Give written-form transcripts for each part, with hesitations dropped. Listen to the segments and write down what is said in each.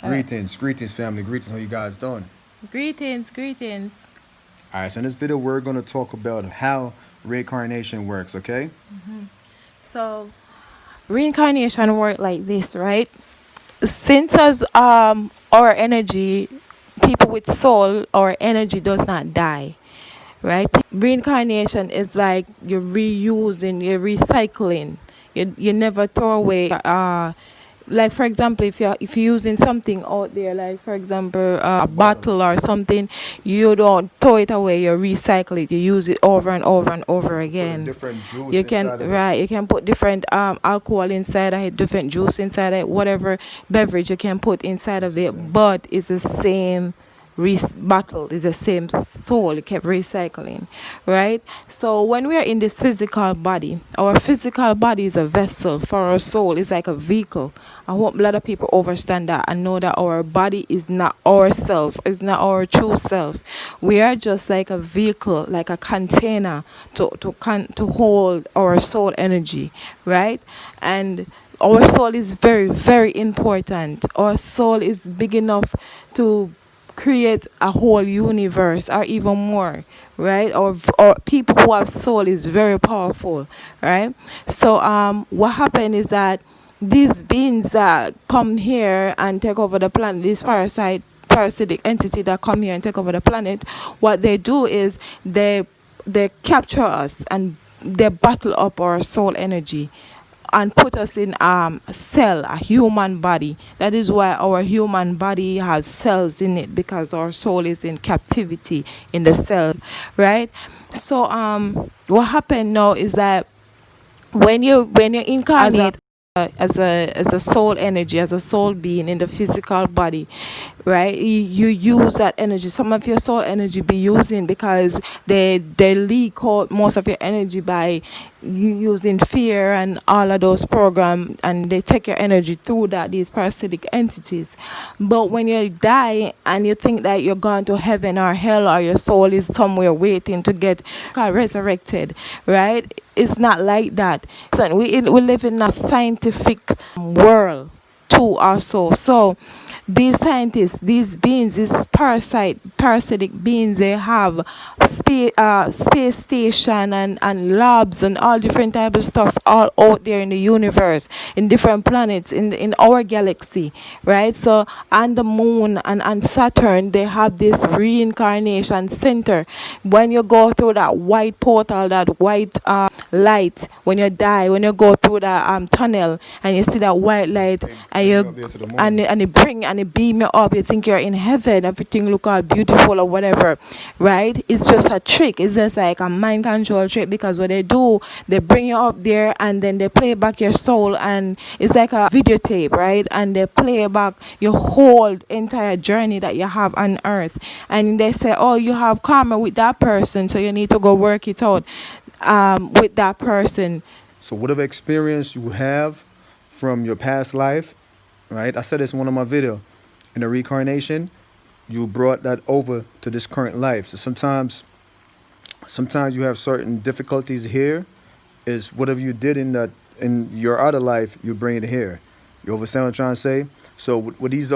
All right. Greetings, family. Greetings. How you guys doing? Greetings, greetings. All right. So in this video, we're gonna talk about how reincarnation works. Okay. So, reincarnation work like this, right? Since as our energy, people with soul, our energy does not die, right? Reincarnation is like you're reusing, you're recycling. You never throw away like for example, if you're using something out there, like for example A a bottle. bottle or something, you don't throw it away, you recycle it, you use it over and over and over You put a again. different juice You can, inside of it. right, you can put different alcohol inside of it, different juice inside of it, whatever beverage you can put inside It's of the it, same. but it's the same bottle, is the same soul. It kept recycling, right? So when we are in this physical body, our physical body is a vessel for our soul. It's like a vehicle. I hope a lot of people understand that and know that our body is not ourself. It's not our true self. We are just like a vehicle, like a container to hold our soul energy, right? And our soul is very, very important. Our soul is big enough to create a whole universe or even more, right? Or people who have soul is very powerful, right? So what happened is that these beings that come here and take over the planet, this parasitic entity that come here and take over the planet, what they do is they capture us and they battle up our soul energy and put us in a cell, a human body. That is why our human body has cells in it, because our soul is in captivity in the cell, right? So what happened now is that when you incarnate as a soul energy, as a soul being in the physical body, right? You use that energy. Some of your soul energy be using because they leak out most of your energy by you using fear and all of those programs, and they take your energy through that, these parasitic entities. But when you die and you think that you're going to heaven or hell, or your soul is somewhere waiting to get resurrected, right? It's not like that. So we live in a scientific world too also. So these scientists, these beings, these parasitic beings, they have space station and labs and all different type of stuff all out there in the universe, in different planets, in our galaxy, right? So on the moon and Saturn, they have this reincarnation center. When you go through that white portal, that white light, when you die, when you go through that tunnel and you see that white light, They and bring you you up there to the and moon. and it bring and it beam you up, you think you're in heaven, everything look all beautiful or whatever, right? It's just a trick. It's just like a mind control trick, because what they do, they bring you up there and then they play back your soul, and it's like a videotape, right? And they play back your whole entire journey that you have on earth, and they say, oh, you have karma with that person, so you need to go work it out with that person. So whatever experience you have from your past life, right? I said this in one of my video. In the reincarnation, you brought that over to this current life. So sometimes you have certain difficulties here. Is whatever you did in your other life, you bring it here. You understand what I'm trying to say? So what these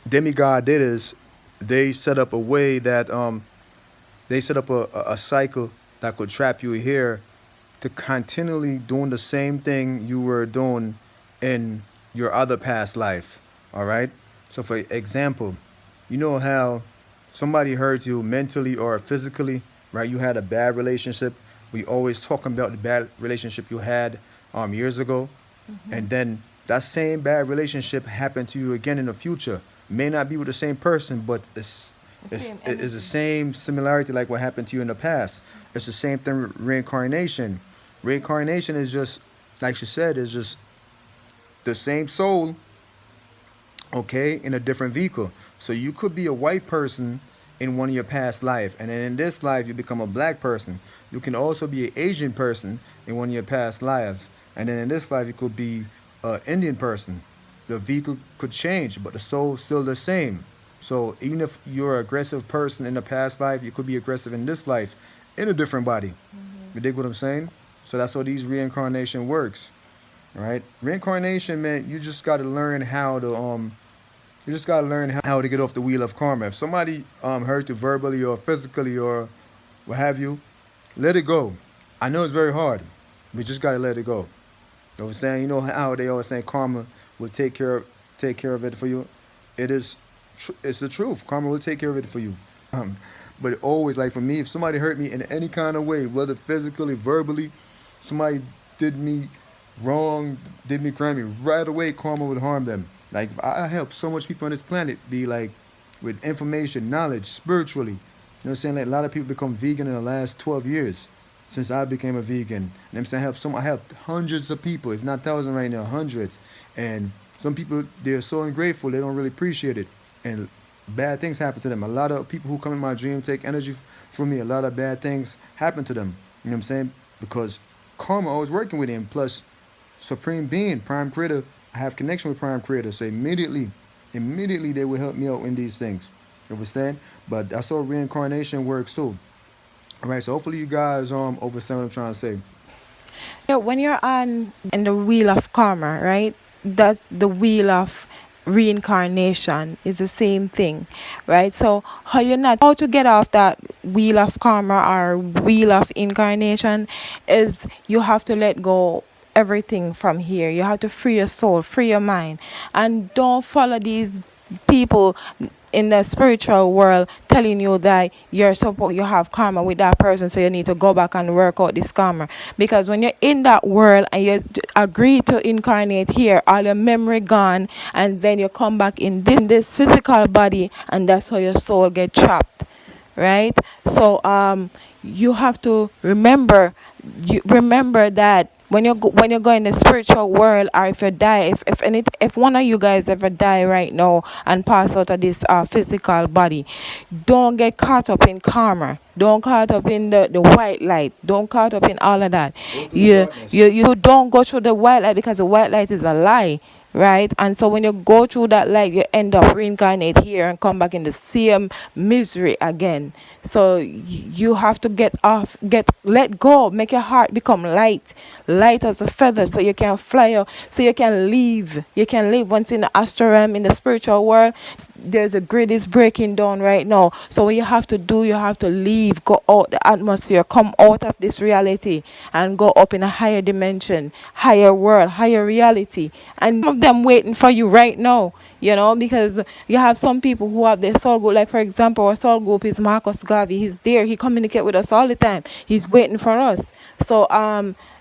demigod did is they set up a way that they set up a cycle that could trap you here to continually doing the same thing you were doing in your other past life. All right. So for example, you know how somebody hurt you mentally or physically, right? You had a bad relationship. We always talking about the bad relationship you had years ago, and then that same bad relationship happened to you again in the future. May not be with the same person, but The it's, same it's the energy. same similarity like what happened to you in the past. It's the same thing with reincarnation. Reincarnation is just, like she said, is just the same soul, okay, in a different vehicle. So you could be a white person in one of your past life, and then in this life you become a black person. You can also be an Asian person in one of your past lives, and then in this life you could be an Indian person. The vehicle could change, but the soul's still the same. So even if you're an aggressive person in the past life, you could be aggressive in this life, in a different body. You dig what I'm saying? So that's how these reincarnation works. All right, reincarnation, man. You just got to learn how to You just gotta learn how to get off the wheel of karma. If somebody hurt you verbally or physically or what have you, let it go. I know it's very hard, but you just gotta let it go. You understand? You know how they always say karma will take care of it for you. It is, it's the truth. Karma will take care of it for you. Um, but always, like for me, if somebody hurt me in any kind of way, whether physically, verbally, somebody did me wrong, did me crime, right away, karma would harm them. Like I help so much people on this planet be like with information, knowledge, spiritually. You know what I'm saying? Like a lot of people become vegan in the last 12 years since I became a vegan. You know what I'm saying? I helped hundreds of people, if not thousands right now, hundreds. And some people, they're so ungrateful, they don't really appreciate it. And bad things happen to them. A lot of people who come in my dream take energy from me. A lot of bad things happen to them. You know what I'm saying? Because karma always working with him. Plus, Supreme Being, Prime Creator, I have connection with Prime Creator. So immediately they will help me out in these things. You understand? But that's how reincarnation works too. All right, so hopefully you guys understand what I'm trying to say. Yeah, when you're on in the wheel of karma, right? That's the wheel of reincarnation is the same thing, right? So how to get off that wheel of karma or wheel of incarnation is you have to let go everything from here. You have to free your soul, free your mind, and don't follow these people in the spiritual world telling you that you have karma with that person, so you need to go back and work out this karma. Because when you're in that world and you agree to incarnate here, all your memory gone, and then you come back in this physical body, and that's how your soul get trapped, right? So you have to remember that when you go in the spiritual world, or if you die, if one of you guys ever die right now and pass out of this physical body, don't get caught up in karma, don't caught up in the white light, don't caught up in all of that. Go through the You darkness. don't go through the white light, because the white light is a lie, right? And so when you go through that light, you end up reincarnate here and come back in the same misery again. So you have to let go, make your heart become light as a feather, so you can fly out, so you can live once in the astral realm, in the spiritual world. There's a grid is breaking down right now, so what you have to do, you have to leave, go out the atmosphere, come out of this reality, and go up in a higher dimension, higher world, higher reality. And some of them waiting for you right now, because you have some people who have their soul group. Like for example, our soul group is Marcus Garvey. He's there, he communicates with us all the time, he's waiting for us. So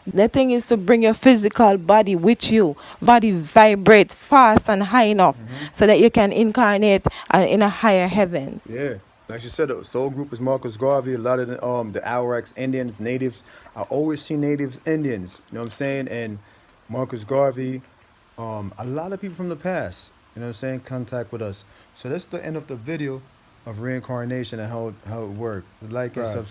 the thing is to bring your physical body with you, body vibrate fast and high enough, so that you can incarnate in a higher heavens. Yeah, like you said, the soul group is Marcus Garvey. A lot of the Arawaks, Indians, natives. I always see natives, Indians. You know what I'm saying? And Marcus Garvey, a lot of people from the past. You know what I'm saying? Contact with us. So that's the end of the video of reincarnation and how it worked. Like and subscribe.